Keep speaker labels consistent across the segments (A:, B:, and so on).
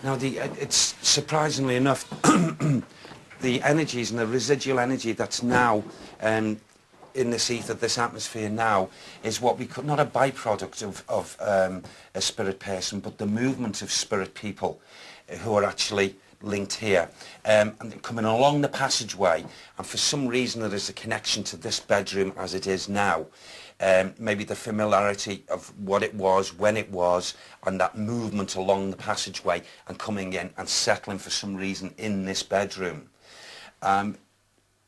A: Now, it's surprisingly enough, the energies and the residual energy that's now in this ether, this atmosphere now, is what we could, not a byproduct of a spirit person, but the movement of spirit people who are actually linked here, and they're coming along the passageway, and for some reason there is a connection to this bedroom as it is now. Maybe the familiarity of what it was, when it was, and that movement along the passageway and coming in and settling for some reason in this bedroom. I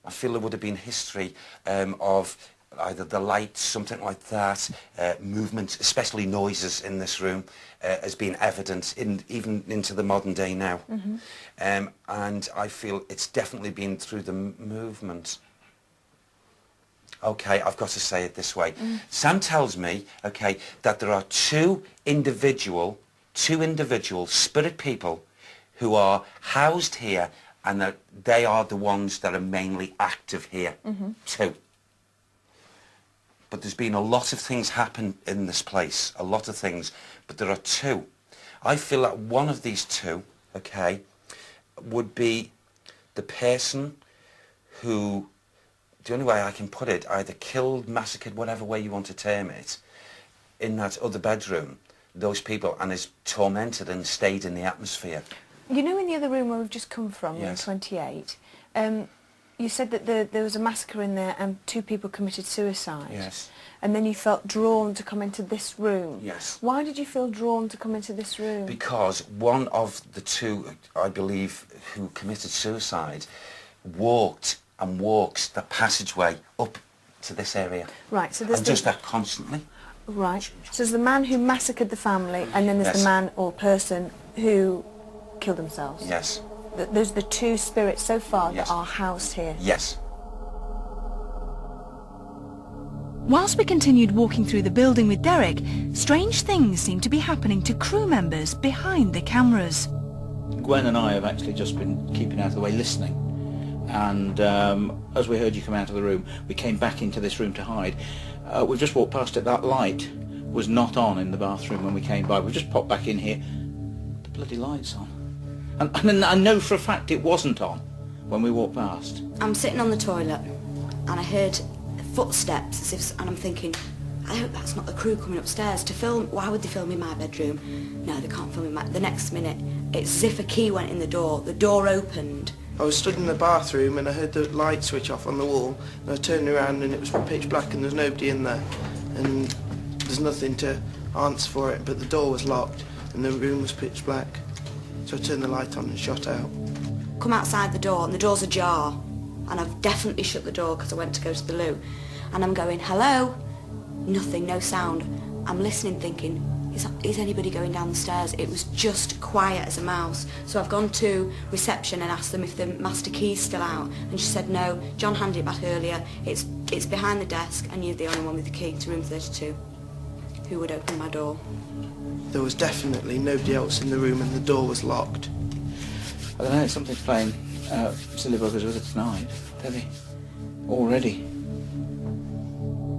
A: feel there would have been history of either the lights, something like that, movements, especially noises in this room, has been evident even into the modern day now. Mm-hmm. And I feel it's definitely been through the movement. Okay, I've got to say it this way. Mm. Sam tells me, okay, that there are two individual spirit people who are housed here, and that they are the ones that are mainly active here. Mm-hmm. Two. But there's been a lot of things happen in this place, a lot of things, but there are two. I feel that one of these two, okay, would be the person who, the only way I can put it, either killed, massacred, whatever way you want to term it, in that other bedroom, those people, and is tormented and stayed in the atmosphere.
B: You know, in the other room where we've just come from,
A: yes.
B: in 28, you said that there was a massacre in there and 2 people committed suicide.
A: Yes.
B: And then you felt drawn to come into this room.
A: Yes.
B: Why did you feel drawn to come into this room?
A: Because one of the 2, I believe, who committed suicide walked and walks the passageway up to this area.
B: Right, so there's
A: and just that constantly.
B: Right. So there's the man who massacred the family, and then there's
A: yes.
B: the man or person who killed themselves.
A: Yes.
B: There's the 2 spirits so far
A: yes.
B: that are housed here.
A: Yes.
C: Whilst we continued walking through the building with Derek, strange things seemed to be happening to crew members behind the cameras.
D: Gwen and I have actually just been keeping out of the way listening, and as we heard you come out of the room, we came back into this room to hide. We've just walked past it. That light was not on in the bathroom when we came by. We've just popped back in here. The bloody light's on. And I know for a fact it wasn't on when we walked past.
E: I'm sitting on the toilet and I heard footsteps as if, and I'm thinking, I hope that's not the crew coming upstairs to film. Why would they film in my bedroom? No, they can't film in my... The next minute, it's as if a key went in the door opened.
F: I was stood in the bathroom and I heard the light switch off on the wall, and I turned around and it was pitch black and there's nobody in there, and there's nothing to answer for it, but the door was locked and the room was pitch black. So I turned the light on and shot out.
E: Come outside the door and the door's ajar, and I've definitely shut the door because I went to go to the loo, and I'm going, hello? Nothing, no sound. I'm listening thinking, is anybody going down the stairs? It was just quiet as a mouse. So I've gone to reception and asked them if the master key's still out, and she said no, John handed it back earlier, it's behind the desk and you're the only one with the key to room 32. Who would open my door?
F: There was definitely nobody else in the room and the door was locked.
D: I don't know, something's playing silly buggers with it tonight, Debbie. Already.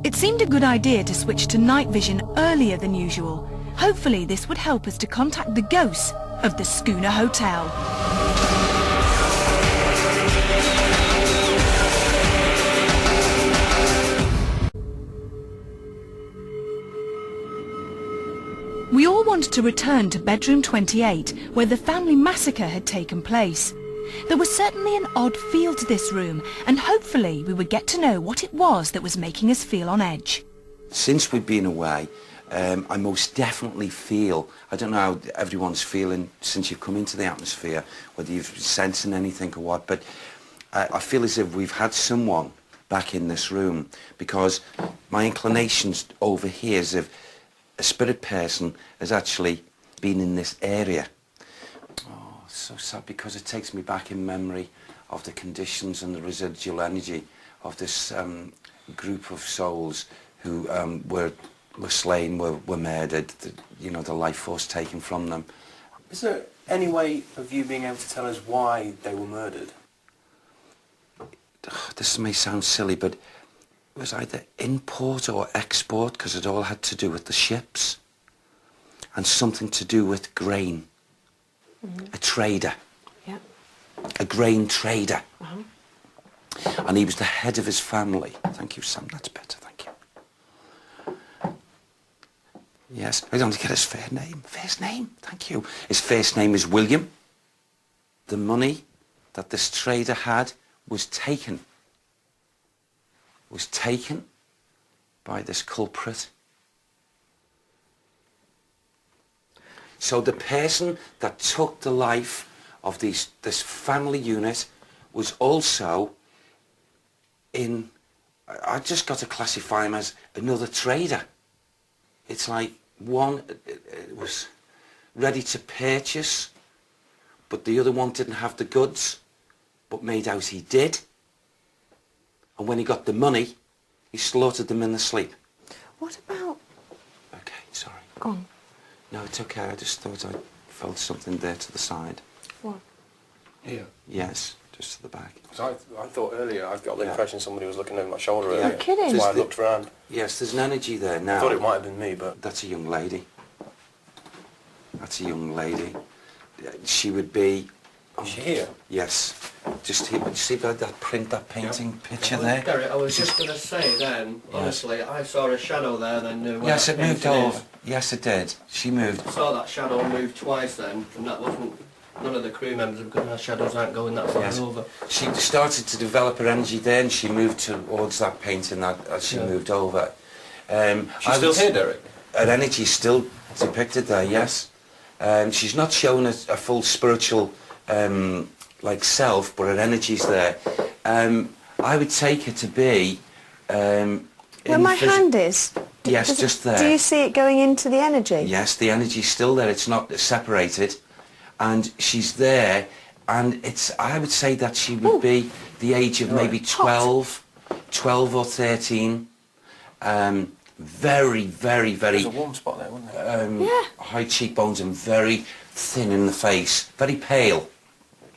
C: It seemed a good idea to switch to night vision earlier than usual. Hopefully this would help us to contact the ghosts of the Schooner Hotel. We all wanted to return to bedroom 28, where the family massacre had taken place. There was certainly an odd feel to this room, and hopefully we would get to know what it was that was making us feel on edge.
A: Since we've been away, I most definitely feel, I don't know how everyone's feeling since you've come into the atmosphere, whether you've sensing anything or what, but I feel as if we've had someone back in this room, because my inclinations over here is if a spirit person has actually been in this area. Oh, so sad, because it takes me back in memory of the conditions and the residual energy of this group of souls who were slain, were murdered, you know, the life force taken from them.
G: Is there any way of you being able to tell us why they were murdered?
A: This may sound silly, but it was either import or export, because it all had to do with the ships and something to do with grain. a trader,
B: Yeah.
A: a grain trader.
B: Uh-huh.
A: And he was the head of his family. Thank you, Sam, that's better, thank you. Yes, I don't get his first name. First name, thank you. His first name is William. The money that this trader had was taken by this culprit. So the person that took the life of this family unit was also in, I just got to classify him as another trader. It's like one was ready to purchase, but the other one didn't have the goods, but made out he did. And when he got the money, he slaughtered them in their sleep.
B: What about...
A: Okay, sorry.
B: Go on.
A: No, it's okay. I just thought I felt something there to the side.
B: What?
G: Here?
A: Yes, just to the back.
G: Because I thought earlier, I got the
A: Yeah.
G: impression somebody was looking over my shoulder
A: Yeah.
G: earlier.
B: You're kidding.
G: That's why I looked around.
A: Yes, there's an energy there now.
G: I thought it might have been me, but...
A: That's a young lady. That's a young lady. She would be...
G: Is she here?
A: Yes. Just here. See that print, that painting picture
H: Well,
A: there?
H: Derek, I was just going to say then, honestly, I saw a shadow there then knew where
A: Yes, it
H: that
A: moved
H: painting
A: over.
H: is.
A: Yes, it did. She moved.
H: I saw that shadow move twice then, and that wasn't... None of the crew members have got their shadows aren't going that far
A: Yes.
H: over.
A: She started to develop her energy there, and she moved towards that painting that as she
H: Yeah.
A: moved over.
G: She's still here, Derek?
A: Her energy is still depicted there, yes. She's not showing a full spiritual like self, but her energy's there. I would take her to be
B: Where my hand is?
A: Yes,
B: Does it-
A: just there.
B: Do you see it going into the energy?
A: Yes, the energy's still there. It's not separated, and she's there. And it's. I would say that she would be the age of maybe 12 or 13. Very, very, very.
G: There's a warm spot there, wasn't there?
B: Yeah.
A: High cheekbones and very thin in the face. Very pale.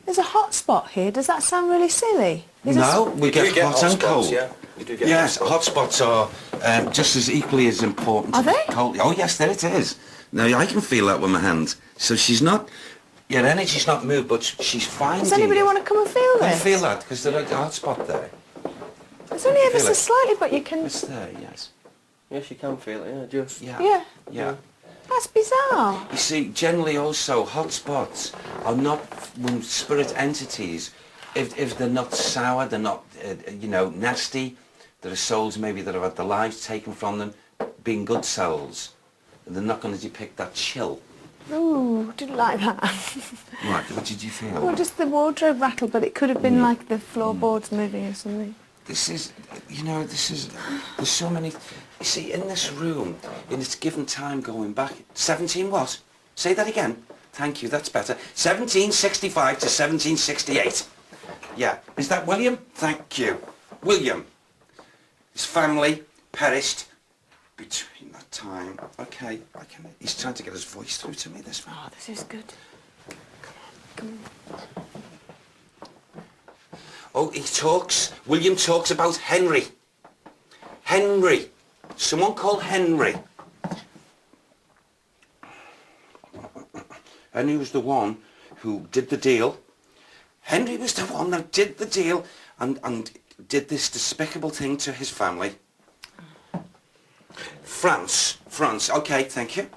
B: There's a hot spot here. Does that sound really silly? Is
A: No, we
G: You do
A: get hot and
G: spots,
A: cold.
G: yeah? You do get
A: Yes,
G: hot
A: hot spots are just as equally as important.
B: Are
A: to
B: they?
A: Cold. Oh yes, there it is. Now I can feel that with my hand. So she's not. Your energy's not moved, but she's finding.
B: Does anybody
A: it.
B: want to come and feel
A: I
B: this?
A: feel that because there's a hot spot there.
B: It's only ever
A: feel
B: so
A: it.
B: slightly, but you can...
A: It's there, yes.
H: Yes, you can feel it, yeah, just...
A: Yeah.
B: Yeah.
A: Yeah.
B: That's bizarre.
A: You see, generally also hot spots are not when spirit entities. If they're not sour, they're not you know, nasty. There are souls maybe that have had their lives taken from them, being good souls, and they're not going to depict that chill.
B: Ooh, didn't like that.
A: Right, what did you feel?
B: Well, just the wardrobe rattle, but it could have been like the floorboards moving or something.
A: This is, you know, there's so many, you see, in this room, in its given time going back, 17 what? Say that again. Thank you, that's better. 1765 to 1768. Yeah, is that William? Thank you. William. His family perished between that time. Okay, he's trying to get his voice through to me, this one.
B: Oh, this is good. Come on.
A: Oh, William talks about Henry. Henry. Someone called Henry. Henry was the one who did the deal. Henry was the one that did the deal and did this despicable thing to his family. France. Okay, thank you.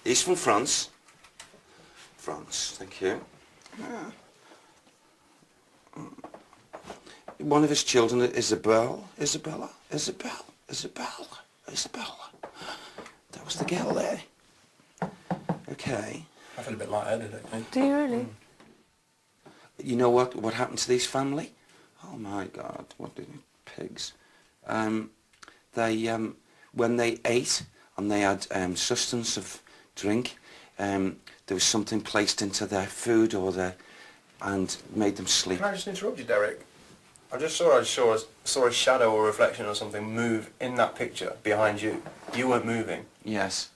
A: He's from France. France, thank you. One of his children, Isabella. That was the girl there. Okay.
G: I feel a bit lightheaded, actually.
B: Do you really?
A: You know what happened to these family? Oh my God, what did pigs? They when they ate and they had sustenance of drink, there was something placed into their food and made them sleep.
G: Can I just interrupt you, Derek? I just saw a shadow or reflection or something move in that picture behind you. You weren't moving.
A: Yes.